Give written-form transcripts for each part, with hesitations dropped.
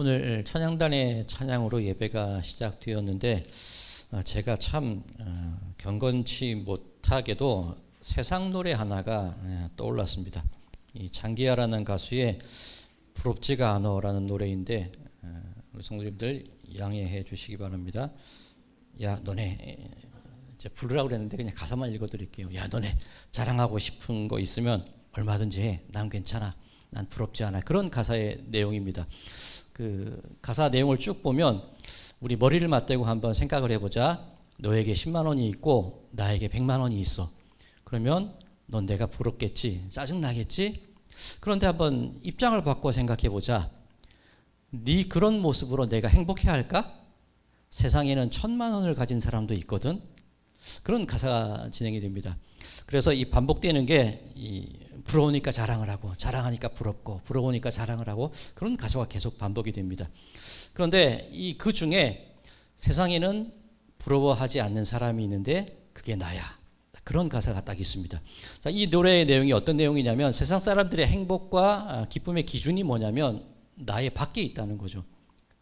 오늘 찬양단의 찬양으로 예배가 시작되었는데 제가 참 경건치 못하게도 세상 노래 하나가 떠올랐습니다. 이 장기하라는 가수의 부럽지가 않어라는 노래인데 우리 성도님들 양해해 주시기 바랍니다. 야 너네 이제 부르라고 그랬는데 그냥 가사만 읽어드릴게요. 야 너네 자랑하고 싶은 거 있으면 얼마든지 해. 난 괜찮아. 난 부럽지 않아. 그런 가사의 내용입니다. 그 가사 내용을 쭉 보면 우리 머리를 맞대고 한번 생각을 해보자. 너에게 10만 원이 있고 나에게 100만 원이 있어. 그러면 넌 내가 부럽겠지. 짜증나겠지. 그런데 한번 입장을 바꿔 생각해보자. 네 그런 모습으로 내가 행복해야 할까? 세상에는 1000만 원을 가진 사람도 있거든. 그런 가사가 진행이 됩니다. 그래서 이 반복되는 게 부러우니까 자랑을 하고 자랑하니까 부럽고 부러우니까 자랑을 하고 그런 가사가 계속 반복이 됩니다. 그런데 그 중에 세상에는 부러워하지 않는 사람이 있는데 그게 나야. 그런 가사가 딱 있습니다. 자, 이 노래의 내용이 어떤 내용이냐면 세상 사람들의 행복과 기쁨의 기준이 뭐냐면 나의 밖에 있다는 거죠.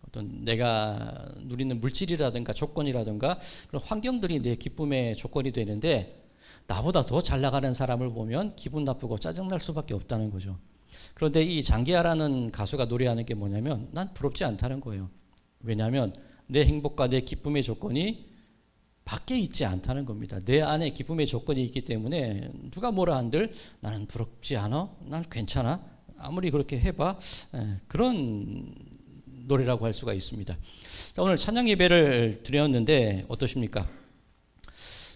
어떤 내가 누리는 물질이라든가 조건이라든가 그런 환경들이 내 기쁨의 조건이 되는데 나보다 더 잘 나가는 사람을 보면 기분 나쁘고 짜증날 수밖에 없다는 거죠. 그런데 이 장기하라는 가수가 노래하는 게 뭐냐면 난 부럽지 않다는 거예요. 왜냐하면 내 행복과 내 기쁨의 조건이 밖에 있지 않다는 겁니다. 내 안에 기쁨의 조건이 있기 때문에 누가 뭐라 한들 나는 부럽지 않아. 난 괜찮아. 아무리 그렇게 해봐. 그런 노래라고 할 수가 있습니다. 자, 오늘 찬양 예배를 드렸는데 어떠십니까?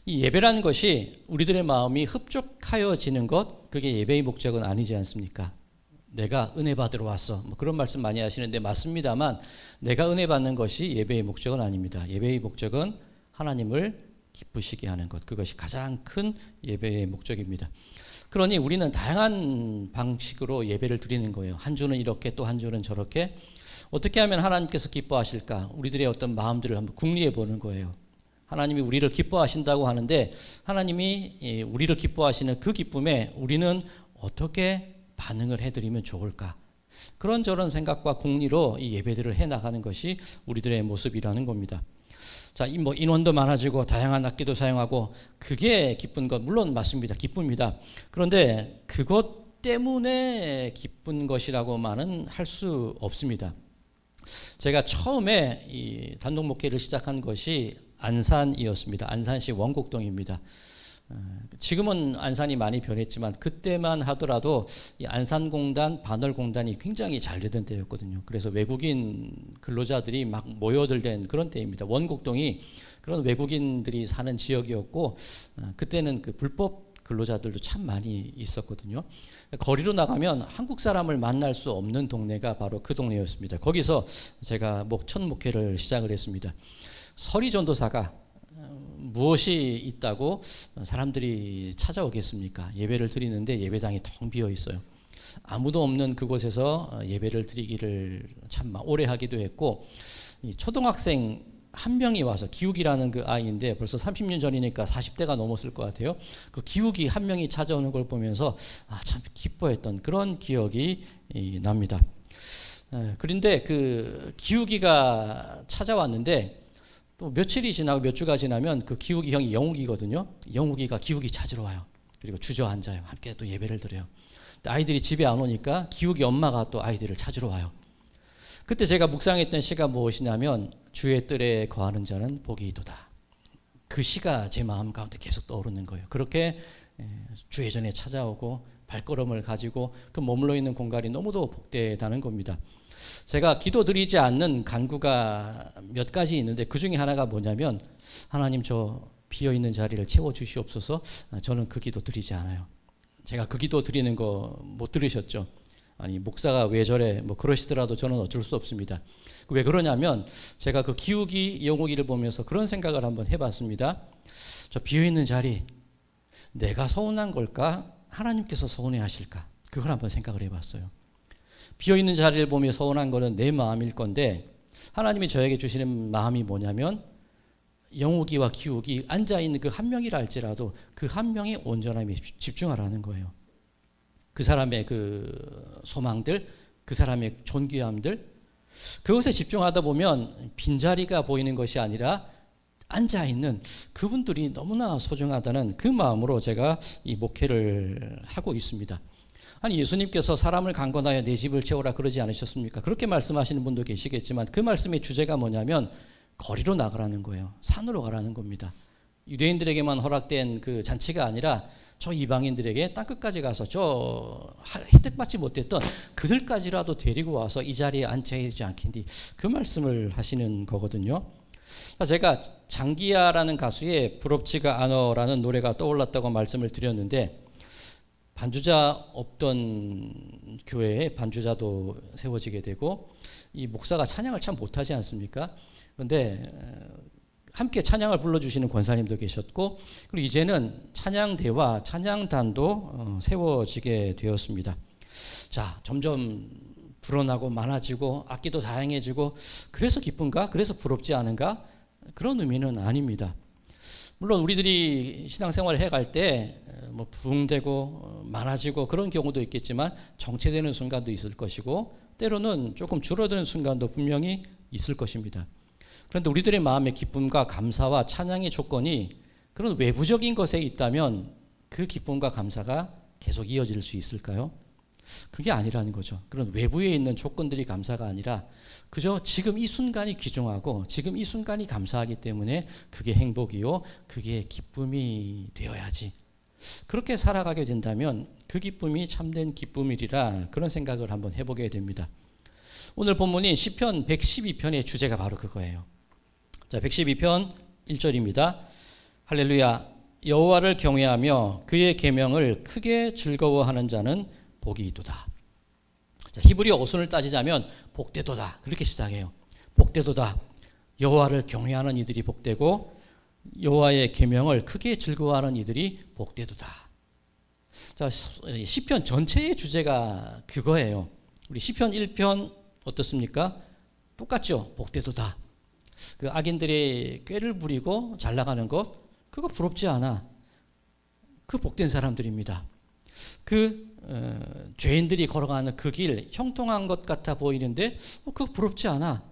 이 예배라는 것이 우리들의 마음이 흡족하여지는 것, 그게 예배의 목적은 아니지 않습니까? 내가 은혜 받으러 왔어. 뭐 그런 말씀 많이 하시는데 맞습니다만 내가 은혜 받는 것이 예배의 목적은 아닙니다. 예배의 목적은 하나님을 기쁘시게 하는 것, 그것이 가장 큰 예배의 목적입니다. 그러니 우리는 다양한 방식으로 예배를 드리는 거예요. 한 주는 이렇게 또 한 주는 저렇게. 어떻게 하면 하나님께서 기뻐하실까? 우리들의 어떤 마음들을 한번 궁리해 보는 거예요. 하나님이 우리를 기뻐하신다고 하는데 하나님이 우리를 기뻐하시는 그 기쁨에 우리는 어떻게 반응을 해드리면 좋을까? 그런저런 생각과 궁리로 이 예배들을 해나가는 것이 우리들의 모습이라는 겁니다. 자, 뭐 인원도 많아지고 다양한 악기도 사용하고 그게 기쁜 것 물론 맞습니다. 기쁩니다. 그런데 그것 때문에 기쁜 것이라고만은 할 수 없습니다. 제가 처음에 이 단독 목회를 시작한 것이 안산이었습니다. 안산시 원곡동입니다. 지금은 안산이 많이 변했지만 그때만 하더라도 이 안산공단, 반월공단이 굉장히 잘 되던 때였거든요. 그래서 외국인 근로자들이 막 모여들던 그런 때입니다. 원곡동이 그런 외국인들이 사는 지역이었고 그때는 그 불법 근로자들도 참 많이 있었거든요. 거리로 나가면 한국 사람을 만날 수 없는 동네가 바로 그 동네였습니다. 거기서 제가 첫 목회를 시작을 했습니다. 서리 전도사가 무엇이 있다고 사람들이 찾아오겠습니까? 예배를 드리는데 예배당이 텅 비어 있어요. 아무도 없는 그곳에서 예배를 드리기를 참 오래 하기도 했고 초등학생 한 명이 와서 기욱이라는 그 아이인데 벌써 30년 전이니까 40대가 넘었을 것 같아요. 그 기욱이 한 명이 찾아오는 걸 보면서 참 기뻐했던 그런 기억이 납니다. 그런데 그 기욱이가 찾아왔는데 또 며칠이 지나고 몇 주가 지나면 그 기욱이 형이 영욱이거든요. 영욱이가 기욱이 찾으러 와요. 그리고 주저앉아요. 함께 또 예배를 드려요. 아이들이 집에 안 오니까 기욱이 엄마가 또 아이들을 찾으러 와요. 그때 제가 묵상했던 시가 무엇이냐면 주의 뜰에 거하는 자는 복이 있도다. 그 시가 제 마음 가운데 계속 떠오르는 거예요. 그렇게 주의 전에 찾아오고 발걸음을 가지고 그 머물러 있는 공간이 너무도 복되다는 겁니다. 제가 기도드리지 않는 간구가 몇 가지 있는데 그 중에 하나가 뭐냐면 하나님 저 비어있는 자리를 채워주시옵소서. 저는 그 기도 드리지 않아요. 제가 그 기도 드리는 거 못 들으셨죠? 아니 목사가 왜 저래 뭐 그러시더라도 저는 어쩔 수 없습니다. 왜 그러냐면 제가 그 기욱이 영욱이를 보면서 그런 생각을 한번 해봤습니다. 저 비어있는 자리 내가 서운한 걸까? 하나님께서 서운해 하실까? 그걸 한번 생각을 해봤어요. 비어있는 자리를 보며 서운한 거는 내 마음일 건데 하나님이 저에게 주시는 마음이 뭐냐면 영욱이와 기욱이 앉아있는 그 한 명이라 할지라도 그 한 명의 온전함에 집중하라는 거예요. 그 사람의 그 소망들, 그 사람의 존귀함들, 그것에 집중하다 보면 빈자리가 보이는 것이 아니라 앉아있는 그분들이 너무나 소중하다는 그 마음으로 제가 이 목회를 하고 있습니다. 아니, 예수님께서 사람을 강권하여 내 집을 채우라 그러지 않으셨습니까? 그렇게 말씀하시는 분도 계시겠지만 그 말씀의 주제가 뭐냐면 거리로 나가라는 거예요. 산으로 가라는 겁니다. 유대인들에게만 허락된 그 잔치가 아니라 저 이방인들에게 땅끝까지 가서 저 혜택받지 못했던 그들까지라도 데리고 와서 이 자리에 앉혀야 되지 않겠니? 그 말씀을 하시는 거거든요. 제가 장기야라는 가수의 부럽지가 않어라는 노래가 떠올랐다고 말씀을 드렸는데, 반주자 없던 교회에 반주자도 세워지게 되고 이 목사가 찬양을 참 못하지 않습니까? 그런데 함께 찬양을 불러주시는 권사님도 계셨고, 그리고 이제는 찬양대와 찬양단도 세워지게 되었습니다. 자, 점점 불어나고 많아지고 악기도 다양해지고, 그래서 기쁜가? 그래서 부럽지 않은가? 그런 의미는 아닙니다. 물론 우리들이 신앙생활을 해갈 때 뭐 부흥되고 많아지고 그런 경우도 있겠지만 정체되는 순간도 있을 것이고, 때로는 조금 줄어드는 순간도 분명히 있을 것입니다. 그런데 우리들의 마음의 기쁨과 감사와 찬양의 조건이 그런 외부적인 것에 있다면 그 기쁨과 감사가 계속 이어질 수 있을까요? 그게 아니라는 거죠. 그런 외부에 있는 조건들이 감사가 아니라 그저 지금 이 순간이 귀중하고 지금 이 순간이 감사하기 때문에 그게 행복이요, 그게 기쁨이 되어야지. 그렇게 살아가게 된다면 그 기쁨이 참된 기쁨이리라, 그런 생각을 한번 해보게 됩니다. 오늘 본문이 시편 112편의 주제가 바로 그거예요. 자, 112편 1절입니다. 할렐루야, 여호와를 경외하며 그의 계명을 크게 즐거워하는 자는 복이 있도다. 자, 히브리어 어순을 따지자면 복되도다, 그렇게 시작해요. 복되도다. 여호와를 경외하는 이들이 복되고 여호와의 계명을 크게 즐거워하는 이들이 복되도다. 자, 시편 전체의 주제가 그거예요. 우리 시편 1편 어떻습니까? 똑같죠. 복되도다. 그 악인들의 꾀를 부리고 잘 나가는 것, 그거 부럽지 않아. 그 복된 사람들입니다. 죄인들이 걸어가는 그 길 형통한 것 같아 보이는데 그거 부럽지 않아.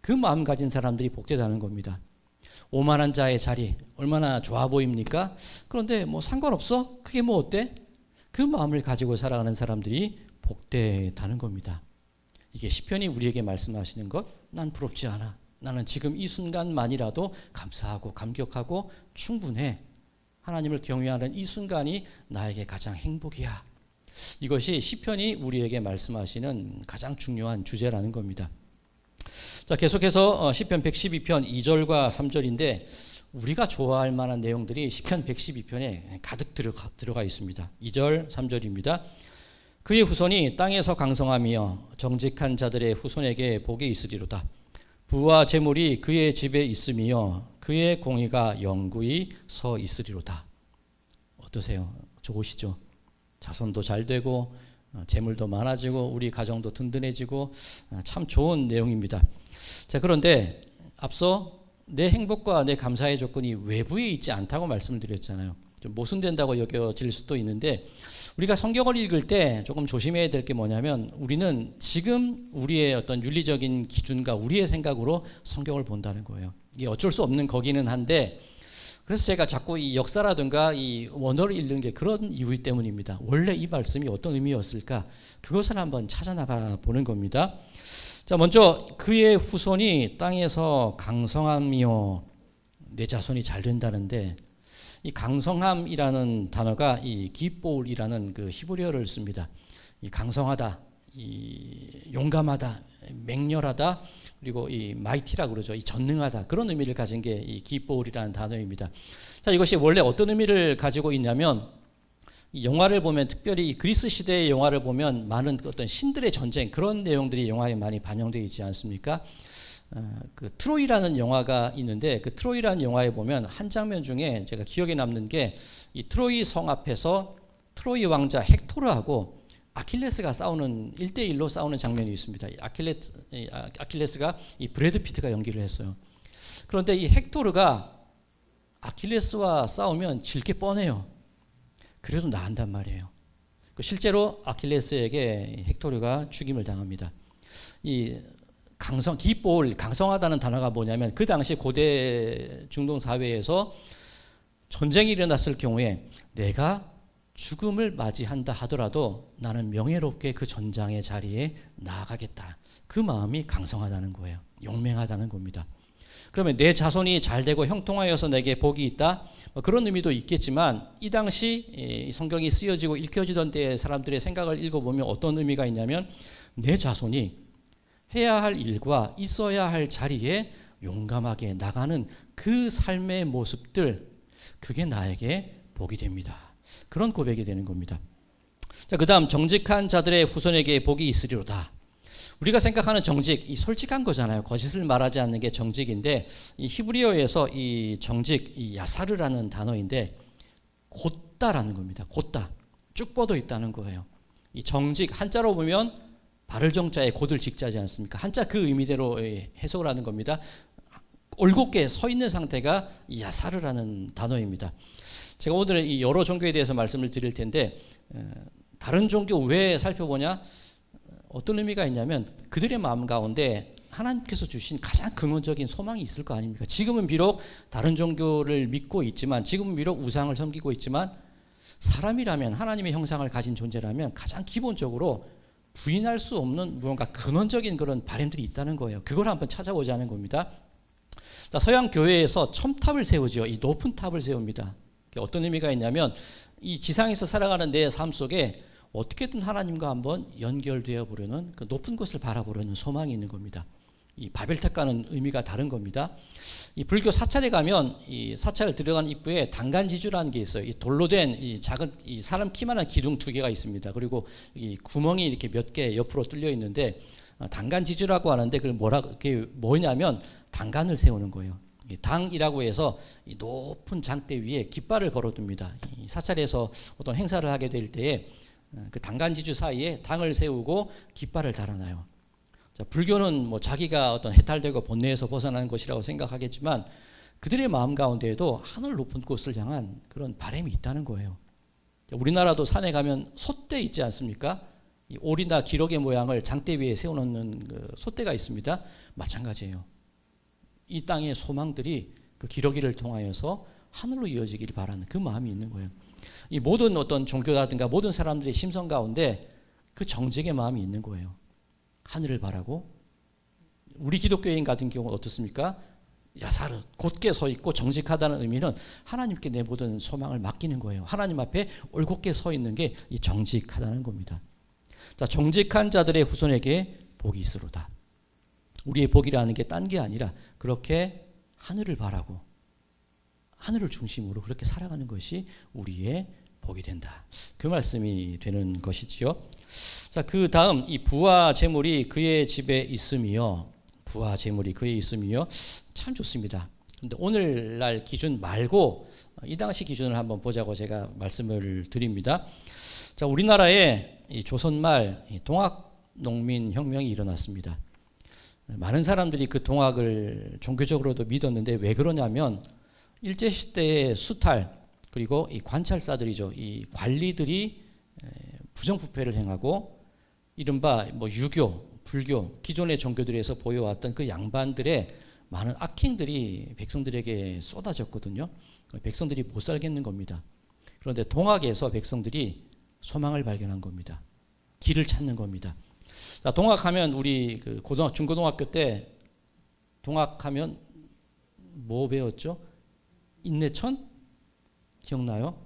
그 마음 가진 사람들이 복되다는 겁니다. 오만한 자의 자리 얼마나 좋아 보입니까? 그런데 뭐 상관없어? 그게 뭐 어때? 그 마음을 가지고 살아가는 사람들이 복되다는 겁니다. 이게 시편이 우리에게 말씀하시는 것, 난 부럽지 않아. 나는 지금 이 순간만이라도 감사하고 감격하고 충분해. 하나님을 경외하는 이 순간이 나에게 가장 행복이야. 이것이 시편이 우리에게 말씀하시는 가장 중요한 주제라는 겁니다. 자, 계속해서 시편 112편 2절과 3절인데 우리가 좋아할 만한 내용들이 시편 112편에 가득 들어가 있습니다. 2절, 3절입니다. 그의 후손이 땅에서 강성하며 정직한 자들의 후손에게 복이 있으리로다. 부와 재물이 그의 집에 있으며 그의 공의가 영구히 서 있으리로다. 어떠세요? 좋으시죠? 자손도 잘 되고 재물도 많아지고 우리 가정도 든든해지고 참 좋은 내용입니다. 자, 그런데 앞서 내 행복과 내 감사의 조건이 외부에 있지 않다고 말씀을 드렸잖아요. 좀 모순된다고 여겨질 수도 있는데 우리가 성경을 읽을 때 조금 조심해야 될 게 뭐냐면 우리는 지금 우리의 어떤 윤리적인 기준과 우리의 생각으로 성경을 본다는 거예요. 이게 어쩔 수 없는 거기는 한데, 그래서 제가 자꾸 이 역사라든가 이 원어를 읽는 게 그런 이유 때문입니다. 원래 이 말씀이 어떤 의미였을까? 그것을 한번 찾아나가 보는 겁니다. 자, 먼저 그의 후손이 땅에서 강성하며 내 자손이 잘 된다는데, 이 강성함이라는 단어가 이 기볼이라는 그 히브리어를 씁니다. 이 강성하다, 이 용감하다, 맹렬하다, 그리고 이 마이티라 그러죠. 이 전능하다, 그런 의미를 가진 게 이 기볼이라는 단어입니다. 자, 이것이 원래 어떤 의미를 가지고 있냐면, 이 영화를 보면, 특별히 이 그리스 시대의 영화를 보면 많은 어떤 신들의 전쟁, 그런 내용들이 영화에 많이 반영되어 있지 않습니까? 그 트로이라는 영화가 있는데 그 트로이라는 영화에 보면 한 장면 중에 제가 기억에 남는 게 이 트로이 성 앞에서 트로이 왕자 헥토르하고 아킬레스가 싸우는 1대1로 싸우는 장면이 있습니다. 아킬레스가 이 브래드 피트가 연기를 했어요. 그런데 이 헥토르가 아킬레스와 싸우면 질 게 뻔해요. 그래도 나간단 말이에요. 실제로 아킬레스에게 헥토르가 죽임을 당합니다. 이 기볼, 강성하다는 단어가 뭐냐면 그 당시 고대 중동 사회에서 전쟁이 일어났을 경우에 내가 죽음을 맞이한다 하더라도 나는 명예롭게 그 전장의 자리에 나아가겠다. 그 마음이 강성하다는 거예요. 용맹하다는 겁니다. 그러면 내 자손이 잘되고 형통하여서 내게 복이 있다. 그런 의미도 있겠지만 이 당시 성경이 쓰여지고 읽혀지던 때 사람들의 생각을 읽어보면 어떤 의미가 있냐면 내 자손이 해야 할 일과 있어야 할 자리에 용감하게 나가는 그 삶의 모습들, 그게 나에게 복이 됩니다. 그런 고백이 되는 겁니다. 자, 그 다음 정직한 자들의 후손에게 복이 있으리로다. 우리가 생각하는 정직, 이 솔직한 거잖아요. 거짓을 말하지 않는 게 정직인데 이 히브리어에서 이 정직, 이 야사르라는 단어인데 곧다라는 겁니다. 곧다, 쭉 뻗어 있다는 거예요. 이 정직, 한자로 보면 바를 정자에 곧을 직자지 않습니까? 한자 그 의미대로 해석을 하는 겁니다. 올곧게 서 있는 상태가 이 야사르라는 단어입니다. 제가 오늘 이 여러 종교에 대해서 말씀을 드릴 텐데 다른 종교 왜 살펴보냐? 어떤 의미가 있냐면 그들의 마음 가운데 하나님께서 주신 가장 근원적인 소망이 있을 거 아닙니까? 지금은 비록 다른 종교를 믿고 있지만, 지금은 비록 우상을 섬기고 있지만, 사람이라면, 하나님의 형상을 가진 존재라면 가장 기본적으로 부인할 수 없는 무언가 근원적인 그런 바람들이 있다는 거예요. 그걸 한번 찾아보자는 겁니다. 자, 서양 교회에서 첨탑을 세우죠. 이 높은 탑을 세웁니다. 어떤 의미가 있냐면 이 지상에서 살아가는 내 삶 속에 어떻게든 하나님과 한번 연결되어 보려는 그 높은 곳을 바라보려는 소망이 있는 겁니다. 이 바벨탑과는 의미가 다른 겁니다. 이 불교 사찰에 가면 이 사찰 들어간 입구에 단간지주라는 게 있어요. 이 돌로 된 이 작은 이 사람 키만한 기둥 2개가 있습니다. 그리고 이 구멍이 이렇게 몇 개 옆으로 뚫려 있는데 단간지주라고 하는데 그게 뭐냐면 단간을 세우는 거예요. 당이라고 해서 이 높은 장대 위에 깃발을 걸어둡니다. 이 사찰에서 어떤 행사를 하게 될 때에 그 단간지주 사이에 당을 세우고 깃발을 달아놔요. 자, 불교는 뭐 자기가 어떤 해탈되고 본뇌에서 벗어나는 것이라고 생각하겠지만 그들의 마음 가운데에도 하늘 높은 곳을 향한 그런 바람이 있다는 거예요. 우리나라도 산에 가면 솥대 있지 않습니까? 이 오리나 기러기 모양을 장대 위에 세워놓는 그 솥대가 있습니다. 마찬가지예요. 이 땅의 소망들이 그 기러기를 통하여서 하늘로 이어지기를 바라는 그 마음이 있는 거예요. 이 모든 어떤 종교라든가 모든 사람들의 심성 가운데 그 정직의 마음이 있는 거예요. 하늘을 바라고. 우리 기독교인 같은 경우는 어떻습니까? 야사르, 곧게 서 있고 정직하다는 의미는 하나님께 내 모든 소망을 맡기는 거예요. 하나님 앞에 올곧게 서 있는 게 이 정직하다는 겁니다. 자, 정직한 자들의 후손에게 복이 있으로다. 우리의 복이라는 게 딴 게 아니라 그렇게 하늘을 바라고 하늘을 중심으로 그렇게 살아가는 것이 우리의 복이 된다. 그 말씀이 되는 것이지요. 자, 그 다음 이 부와 재물이 그의 집에 있음이요. 부와 재물이 그에 있음이요. 참 좋습니다. 근데 오늘날 기준 말고 이 당시 기준을 한번 보자고 제가 말씀을 드립니다. 자, 우리나라에 이 조선말 동학농민혁명이 일어났습니다. 많은 사람들이 그 동학을 종교적으로도 믿었는데 왜 그러냐면 일제시대의 수탈 그리고 이 관찰사들이죠. 이 관리들이 부정부패를 행하고 이른바 뭐 유교, 불교, 기존의 종교들에서 보여왔던 그 양반들의 많은 악행들이 백성들에게 쏟아졌거든요. 백성들이 못 살겠는 겁니다. 그런데 동학에서 백성들이 소망을 발견한 겁니다. 길을 찾는 겁니다. 자, 동학하면 우리 그 중고등학교 때 동학하면 뭐 배웠죠? 인내천? 기억나요?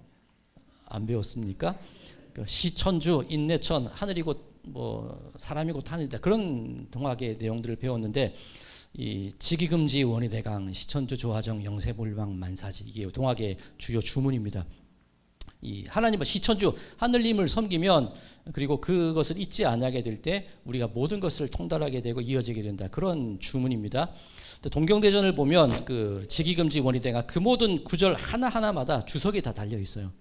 안 배웠습니까? 시천주, 인내천, 하늘이 곧 뭐 사람이 곧 하늘이다. 그런 동학의 내용들을 배웠는데 이 지기금지 원희대강 시천주 조화정 영세불방 만사지 이게 동학의 주요 주문입니다. 이 하나님은 시천주 하늘님을 섬기면 그리고 그것을 잊지 않게 될 때 우리가 모든 것을 통달하게 되고 이어지게 된다. 그런 주문입니다. 동경대전을 보면 그 지기금지 원희대강 그 모든 구절 하나하나마다 주석이 다 달려 있어요.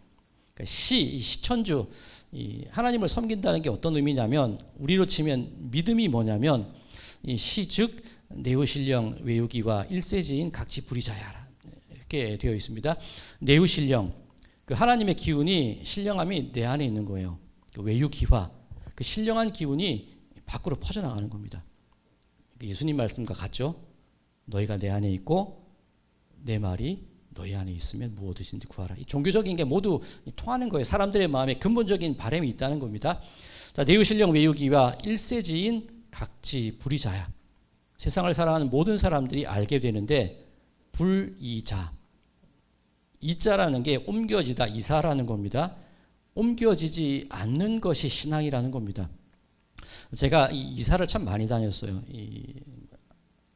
그러니까 시천주 이 하나님을 섬긴다는 게 어떤 의미냐면 우리로 치면 믿음이 뭐냐면 이 시 즉 네오신령 외우기와 일세지인 각지 불이자야 이렇게 되어 있습니다. 네오신령 그 하나님의 기운이 신령함이 내 안에 있는 거예요. 그 외유기화 그 신령한 기운이 밖으로 퍼져나가는 겁니다. 예수님 말씀과 같죠. 너희가 내 안에 있고 내 말이 너희 안에 있으면 무엇이든지 구하라. 이 종교적인 게 모두 통하는 거예요. 사람들의 마음에 근본적인 바람이 있다는 겁니다. 자, 내유신령 외우기와 일세지인 각지 불이자야. 세상을 살아가는 모든 사람들이 알게 되는데 불이자. 이자라는 게 옮겨지다, 이사라는 겁니다. 옮겨지지 않는 것이 신앙이라는 겁니다. 제가 이 이사를 참 많이 다녔어요. 이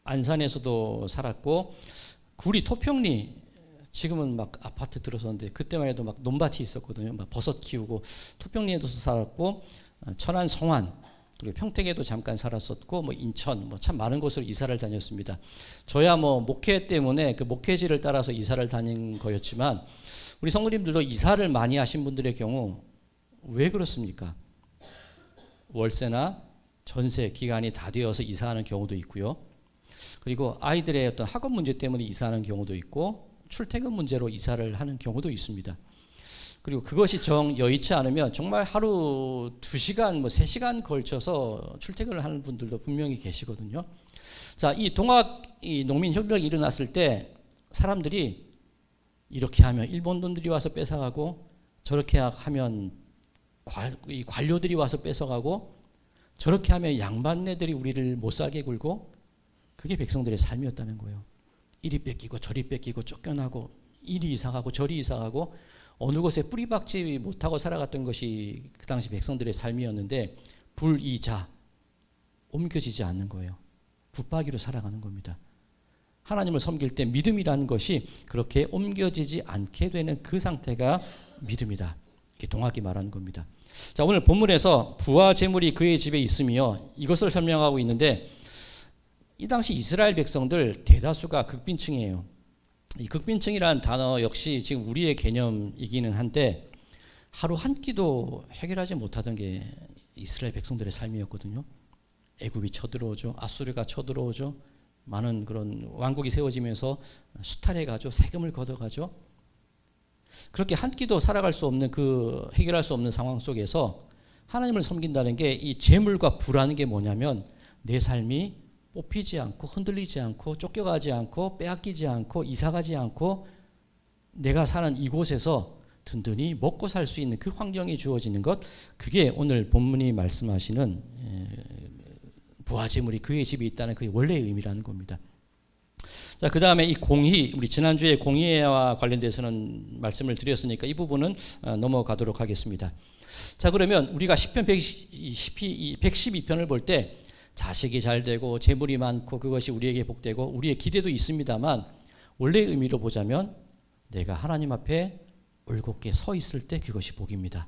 안산에서도 살았고 구리 토평리 지금은 막 아파트 들어섰는데 그때만 해도 막 논밭이 있었거든요. 막 버섯 키우고 토평리에도 살았고 천안 성안 그리고 평택에도 잠깐 살았었고 뭐 인천 뭐 참 많은 곳으로 이사를 다녔습니다. 저야 뭐 목회 때문에 그 목회지를 따라서 이사를 다닌 거였지만 우리 성도님들도 이사를 많이 하신 분들의 경우 왜 그렇습니까? 월세나 전세 기간이 다 되어서 이사하는 경우도 있고요. 그리고 아이들의 어떤 학업 문제 때문에 이사하는 경우도 있고 출퇴근 문제로 이사를 하는 경우도 있습니다. 그리고 그것이 정 여의치 않으면 정말 하루 2시간 뭐 3시간 걸쳐서 출퇴근을 하는 분들도 분명히 계시거든요. 자, 이 농민혁명이 일어났을 때 사람들이 이렇게 하면 일본 분들이 와서 뺏어가고 저렇게 하면 관료들이 와서 뺏어가고 저렇게 하면 양반네들이 우리를 못 살게 굴고 그게 백성들의 삶이었다는 거예요. 이리 뺏기고 저리 뺏기고 쫓겨나고 이리 이사가고 저리 이사가고 어느 곳에 뿌리박지 못하고 살아갔던 것이 그 당시 백성들의 삶이었는데 불이자 옮겨지지 않는 거예요. 붙박이로 살아가는 겁니다. 하나님을 섬길 때 믿음이라는 것이 그렇게 옮겨지지 않게 되는 그 상태가 믿음이다. 이렇게 동학이 말하는 겁니다. 자, 오늘 본문에서 부와 재물이 그의 집에 있으며 이것을 설명하고 있는데 이 당시 이스라엘 백성들 대다수가 극빈층이에요. 이 극빈층이라는 단어 역시 지금 우리의 개념이기는 한데 하루 한 끼도 해결하지 못하던 게 이스라엘 백성들의 삶이었거든요. 애굽이 쳐들어오죠. 아수르가 쳐들어오죠. 많은 그런 왕국이 세워지면서 수탈해가죠. 세금을 걷어가죠. 그렇게 한 끼도 살아갈 수 없는 그 해결할 수 없는 상황 속에서 하나님을 섬긴다는 게 이 재물과 부라는 게 뭐냐면 내 삶이 뽑히지 않고 흔들리지 않고 쫓겨가지 않고 빼앗기지 않고 이사가지 않고 내가 사는 이곳에서 든든히 먹고 살 수 있는 그 환경이 주어지는 것, 그게 오늘 본문이 말씀하시는 부와 재물이 그의 집에 있다는 그 원래의 의미라는 겁니다. 자, 그 다음에 이 공의, 우리 지난주에 공의와 관련돼서는 말씀을 드렸으니까 이 부분은 넘어가도록 하겠습니다. 자, 그러면 우리가 시편 112편을 볼 때 자식이 잘 되고 재물이 많고 그것이 우리에게 복되고 우리의 기대도 있습니다만 원래의 의미로 보자면 내가 하나님 앞에 올곧게 서 있을 때 그것이 복입니다.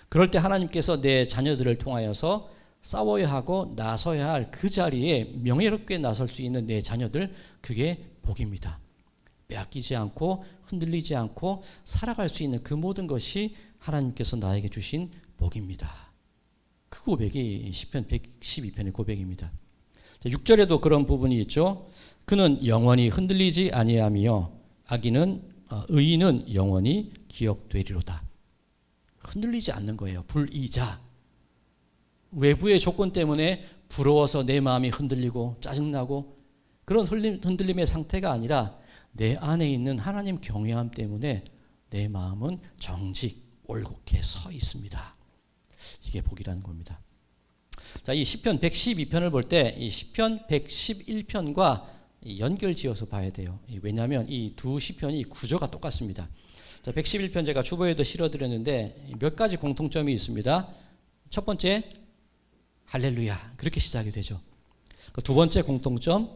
그럴 때 하나님께서 내 자녀들을 통하여서 싸워야 하고 나서야 할 그 자리에 명예롭게 나설 수 있는 내 자녀들, 그게 복입니다. 빼앗기지 않고 흔들리지 않고 살아갈 수 있는 그 모든 것이 하나님께서 나에게 주신 복입니다. 그 고백이 시편 112편의 고백입니다. 6절에도 그런 부분이 있죠. 그는 영원히 흔들리지 아니하며 의인은 영원히 기억되리로다. 흔들리지 않는 거예요. 불이자. 외부의 조건 때문에 부러워서 내 마음이 흔들리고 짜증나고 그런 흔들림의 상태가 아니라 내 안에 있는 하나님 경외함 때문에 내 마음은 정직 올곧게 서 있습니다. 이게 복이라는 겁니다. 자, 이 시편 112편을 볼 때 이 시편 111편과 연결지어서 봐야 돼요. 왜냐하면 이 두 시편이 구조가 똑같습니다. 자, 111편 제가 주보에도 실어드렸는데 몇 가지 공통점이 있습니다. 첫 번째, 할렐루야, 그렇게 시작이 되죠. 그 두 번째 공통점,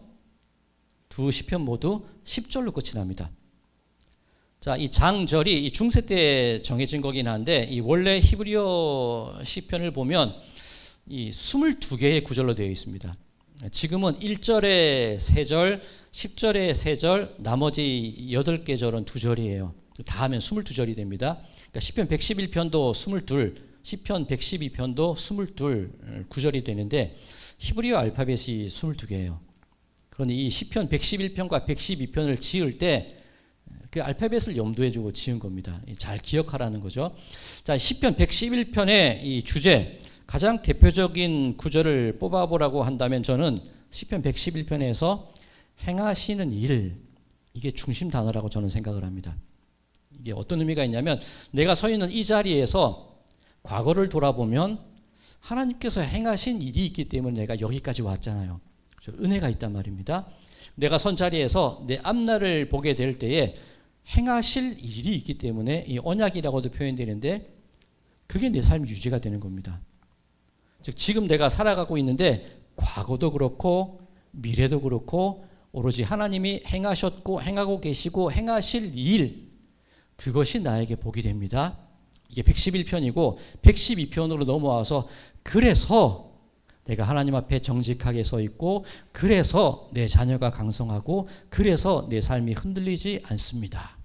두 시편 모두 10절로 끝이 납니다. 자, 이 장절이 이 중세 때 정해진 거긴 한데 이 원래 히브리어 시편을 보면 이 22개의 구절로 되어 있습니다. 지금은 1절에 3절, 10절에 3절, 나머지 8개 절은 2절이에요. 다 하면 22절이 됩니다. 그러니까 시편 111편도 22, 시편 112편도 22 구절이 되는데 히브리어 알파벳이 22개예요. 그런데 이 시편 111편과 112편을 지을 때 그 알파벳을 염두에 두고 지은 겁니다. 잘 기억하라는 거죠. 자, 시편 111편의 이 주제, 가장 대표적인 구절을 뽑아보라고 한다면 저는 시편 111편에서 행하시는 일, 이게 중심 단어라고 저는 생각을 합니다. 이게 어떤 의미가 있냐면 내가 서 있는 이 자리에서 과거를 돌아보면 하나님께서 행하신 일이 있기 때문에 내가 여기까지 왔잖아요. 은혜가 있단 말입니다. 내가 선 자리에서 내 앞날을 보게 될 때에 행하실 일이 있기 때문에 이 언약이라고도 표현되는데 그게 내 삶이 유지가 되는 겁니다. 즉 지금 내가 살아가고 있는데 과거도 그렇고 미래도 그렇고 오로지 하나님이 행하셨고 행하고 계시고 행하실 일, 그것이 나에게 복이 됩니다. 이게 111편이고 112편으로 넘어와서 그래서 내가 하나님 앞에 정직하게 서 있고 그래서 내 자녀가 강성하고 그래서 내 삶이 흔들리지 않습니다.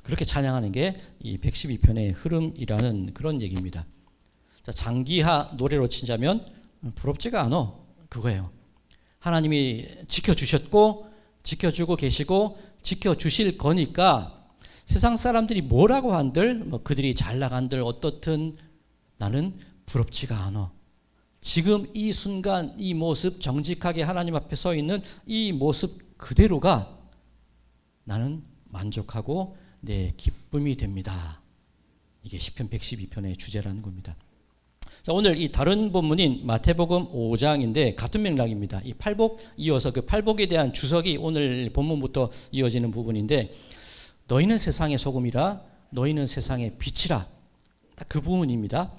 그렇게 찬양하는 게 이 112편의 흐름이라는 그런 얘기입니다. 자, 장기하 노래로 치자면 부럽지가 않아, 그거예요. 하나님이 지켜주셨고 지켜주고 계시고 지켜주실 거니까 세상 사람들이 뭐라고 한들 뭐 그들이 잘 나간들 어떻든 나는 부럽지가 않아. 지금 이 순간 이 모습 정직하게 하나님 앞에 서 있는 이 모습 그대로가 나는 만족하고 내 기쁨이 됩니다. 이게 시편 112편의 주제라는 겁니다. 자, 오늘 이 다른 본문인 마태복음 5장인데 같은 맥락입니다. 이 팔복 이어서 그 팔복에 대한 주석이 오늘 본문부터 이어지는 부분인데 너희는 세상의 소금이라 너희는 세상의 빛이라, 딱 그 부분입니다.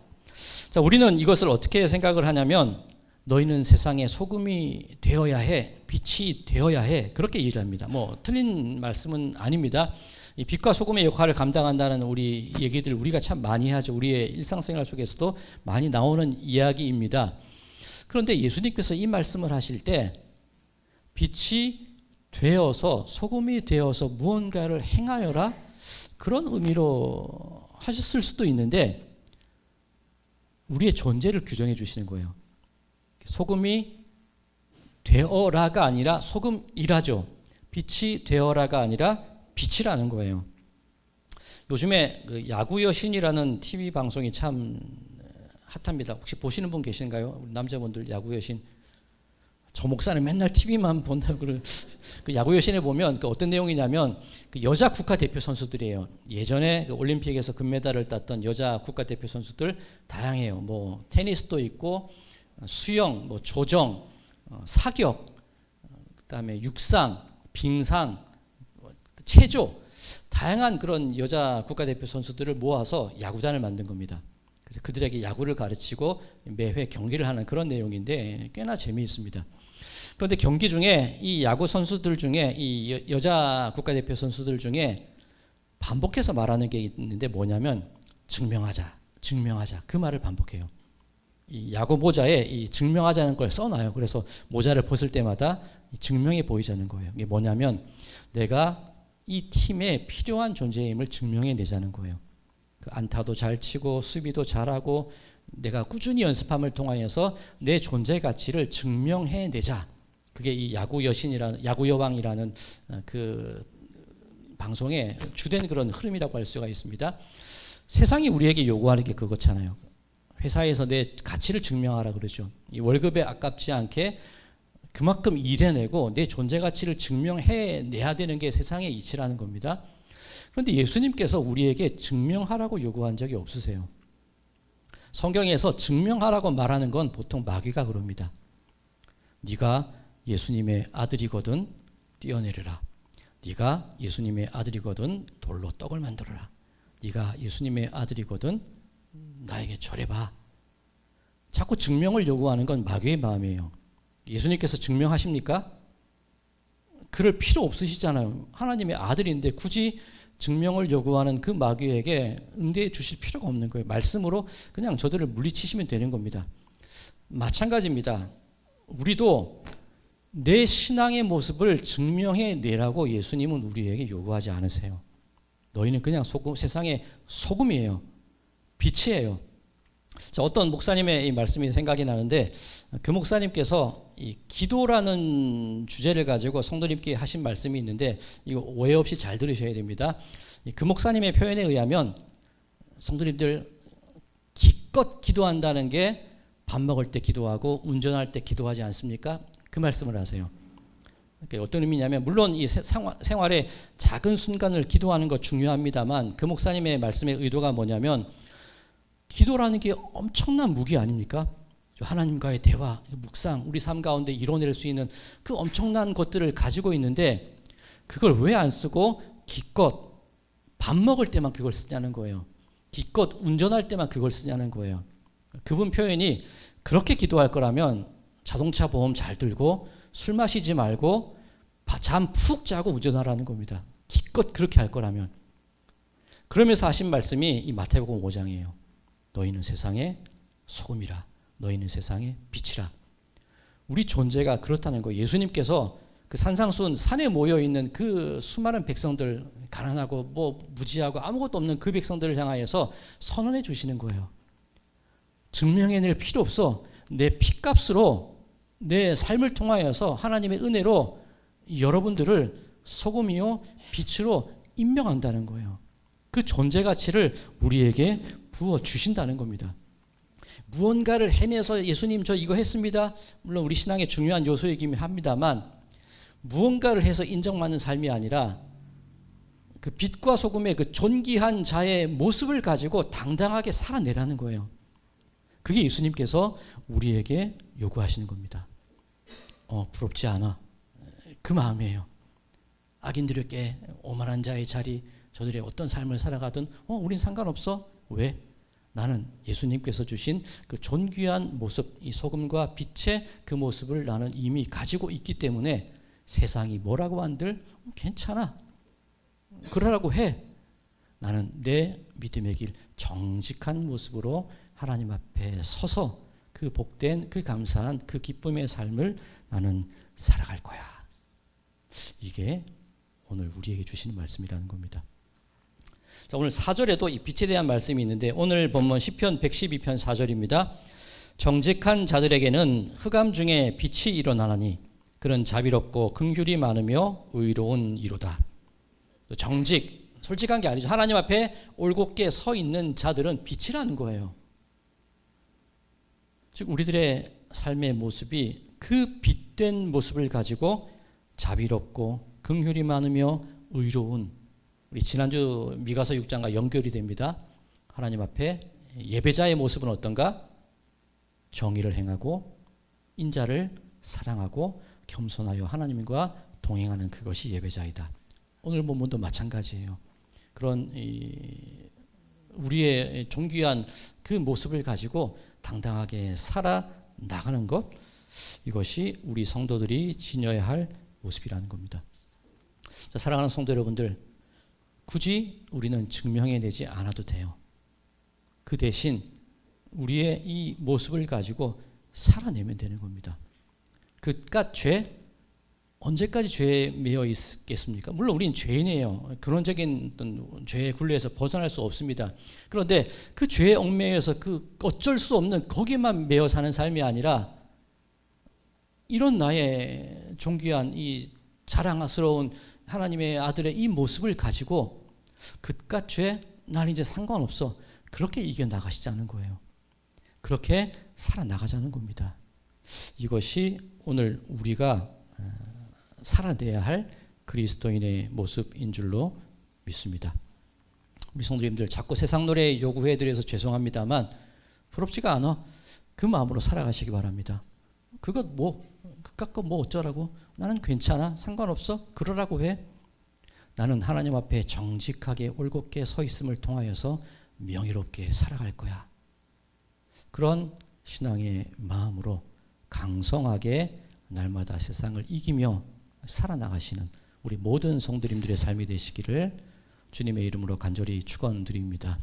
자, 우리는 이것을 어떻게 생각을 하냐면 너희는 세상의 소금이 되어야 해, 빛이 되어야 해, 그렇게 얘기를 합니다. 뭐 틀린 말씀은 아닙니다. 이 빛과 소금의 역할을 감당한다는 우리 얘기들 우리가 참 많이 하죠. 우리의 일상생활 속에서도 많이 나오는 이야기입니다. 그런데 예수님께서 이 말씀을 하실 때 빛이 되어서 소금이 되어서 무언가를 행하여라, 그런 의미로 하셨을 수도 있는데 우리의 존재를 규정해 주시는 거예요. 소금이 되어라가 아니라 소금이라죠. 빛이 되어라가 아니라 빛이라는 거예요. 요즘에 그 야구 여신이라는 TV 방송이 참 핫합니다. 혹시 보시는 분 계신가요? 남자분들 야구 여신. 저 목사는 맨날 TV만 본다고. 그 야구 여신에 보면 그 어떤 내용이냐면 그 여자 국가대표 선수들이에요. 예전에 그 올림픽에서 금메달을 땄던 여자 국가대표 선수들 다양해요. 뭐 테니스도 있고 수영, 뭐 조정, 사격, 그다음에 육상, 빙상, 체조, 다양한 그런 여자 국가대표 선수들을 모아서 야구단을 만든 겁니다. 그래서 그들에게 야구를 가르치고 매회 경기를 하는 그런 내용인데 꽤나 재미있습니다. 그런데 경기 중에 이 야구 선수들 중에 이 여자 국가대표 선수들 중에 반복해서 말하는 게 있는데 뭐냐면 증명하자, 증명하자, 그 말을 반복해요. 이 야구 모자에 이 증명하자는 걸 써놔요. 그래서 모자를 벗을 때마다 증명해 보이자는 거예요. 이게 뭐냐면 내가 이 팀에 필요한 존재임을 증명해 내자는 거예요. 그 안타도 잘 치고 수비도 잘하고 내가 꾸준히 연습함을 통하여서 내 존재 가치를 증명해 내자. 그게 이 야구 여신이라는, 야구 여왕이라는 그 방송의 주된 그런 흐름이라고 할 수가 있습니다. 세상이 우리에게 요구하는 게 그렇잖아요. 회사에서 내 가치를 증명하라 그러죠. 이 월급에 아깝지 않게 그만큼 일해내고 내 존재 가치를 증명해내야 되는 게 세상의 이치라는 겁니다. 그런데 예수님께서 우리에게 증명하라고 요구한 적이 없으세요. 성경에서 증명하라고 말하는 건 보통 마귀가 그럽니다. 네가 예수님의 아들이거든 뛰어내려라. 네가 예수님의 아들이거든 돌로 떡을 만들어라. 네가 예수님의 아들이거든 나에게 절해봐. 자꾸 증명을 요구하는 건 마귀의 마음이에요. 예수님께서 증명하십니까? 그럴 필요 없으시잖아요. 하나님의 아들인데 굳이 증명을 요구하는 그 마귀에게 응대해 주실 필요가 없는 거예요. 말씀으로 그냥 저들을 물리치시면 되는 겁니다. 마찬가지입니다. 우리도 내 신앙의 모습을 증명해 내라고 예수님은 우리에게 요구하지 않으세요. 너희는 그냥 세상의 소금이에요. 빛이에요. 자, 어떤 목사님의 이 말씀이 생각이 나는데 그 목사님께서 이 기도라는 주제를 가지고 성도님께 하신 말씀이 있는데 이거 오해 없이 잘 들으셔야 됩니다. 그 목사님의 표현에 의하면 성도님들 기껏 기도한다는 게 밥 먹을 때 기도하고 운전할 때 기도하지 않습니까? 그 말씀을 하세요. 그러니까 어떤 의미냐면 물론 이 생활의 작은 순간을 기도하는 거 중요합니다만 그 목사님의 말씀의 의도가 뭐냐면 기도라는 게 엄청난 무기 아닙니까? 하나님과의 대화, 묵상, 우리 삶 가운데 이뤄낼 수 있는 그 엄청난 것들을 가지고 있는데 그걸 왜 안 쓰고 기껏 밥 먹을 때만 그걸 쓰냐는 거예요. 기껏 운전할 때만 그걸 쓰냐는 거예요. 그분 표현이 그렇게 기도할 거라면 자동차 보험 잘 들고 술 마시지 말고 잠 푹 자고 운전하라는 겁니다. 기껏 그렇게 할 거라면. 그러면서 하신 말씀이 이 마태복음 5장이에요. 너희는 세상의 소금이라. 너희는 세상의 빛이라. 우리 존재가 그렇다는 거예요. 예수님께서 그 산상수훈 산에 모여있는 그 수많은 백성들, 가난하고 뭐 무지하고 아무것도 없는 그 백성들을 향하여서 선언해 주시는 거예요. 증명해낼 필요 없어. 내 피값으로 내 삶을 통하여서 하나님의 은혜로 여러분들을 소금이요 빛으로 임명한다는 거예요. 그 존재 가치를 우리에게 부어주신다는 겁니다. 무언가를 해내서 예수님 저 이거 했습니다. 물론 우리 신앙의 중요한 요소이긴 합니다만 무언가를 해서 인정받는 삶이 아니라 그 빛과 소금의 그 존귀한 자의 모습을 가지고 당당하게 살아내라는 거예요. 그게 예수님께서 우리에게 요구하시는 겁니다. 부럽지 않아. 그 마음이에요. 악인들에게 오만한 자의 자리, 저들의 어떤 삶을 살아가든 우린 상관없어. 왜? 나는 예수님께서 주신 그 존귀한 모습, 이 소금과 빛의 그 모습을 나는 이미 가지고 있기 때문에 세상이 뭐라고 한들 괜찮아. 그러라고 해. 나는 내 믿음의 길 정직한 모습으로 하나님 앞에 서서 그 복된, 그 감사한, 그 기쁨의 삶을 나는 살아갈 거야. 이게 오늘 우리에게 주시는 말씀이라는 겁니다. 자, 오늘 4절에도 이 빛에 대한 말씀이 있는데 오늘 본문 시편 112편 4절입니다. 정직한 자들에게는 흑암 중에 빛이 일어나나니 그런 자비롭고 긍휼이 많으며 의로운 이로다. 정직, 솔직한 게 아니죠. 하나님 앞에 올곧게 서 있는 자들은 빛이라는 거예요. 즉 우리들의 삶의 모습이 그 빛된 모습을 가지고 자비롭고 긍휼이 많으며 의로운, 우리 지난주 미가서 6장과 연결이 됩니다. 하나님 앞에 예배자의 모습은 어떤가? 정의를 행하고 인자를 사랑하고 겸손하여 하나님과 동행하는 그것이 예배자이다. 오늘 본문도 마찬가지예요. 그런 우리의 존귀한 그 모습을 가지고 당당하게 살아나가는 것, 이것이 우리 성도들이 지녀야 할 모습이라는 겁니다. 자, 사랑하는 성도 여러분들, 굳이 우리는 증명해내지 않아도 돼요. 그 대신 우리의 이 모습을 가지고 살아내면 되는 겁니다. 그깟 죄, 언제까지 죄에 매여 있겠습니까? 물론 우리는 죄인이에요. 근원적인 어떤 죄의 굴레에서 벗어날 수 없습니다. 그런데 그 죄에 얽매여서 그 어쩔 수 없는 거기에만 매여 사는 삶이 아니라 이런 나의 존귀한 이 자랑스러운 하나님의 아들의 이 모습을 가지고 그깟 죄, 난 이제 상관없어. 그렇게 이겨나가시자는 거예요. 그렇게 살아나가자는 겁니다. 이것이 오늘 우리가 살아내야 할 그리스도인의 모습인 줄로 믿습니다. 우리 성도님들 자꾸 세상 노래 요구해드려서 죄송합니다만 부럽지가 않아. 그 마음으로 살아가시기 바랍니다. 그것 그깟 거 뭐 어쩌라고? 나는 괜찮아. 상관없어. 그러라고 해. 나는 하나님 앞에 정직하게 올곧게 서 있음을 통하여서 명예롭게 살아갈 거야. 그런 신앙의 마음으로 강성하게 날마다 세상을 이기며 살아나가시는 우리 모든 성도님들의 삶이 되시기를 주님의 이름으로 간절히 축원드립니다.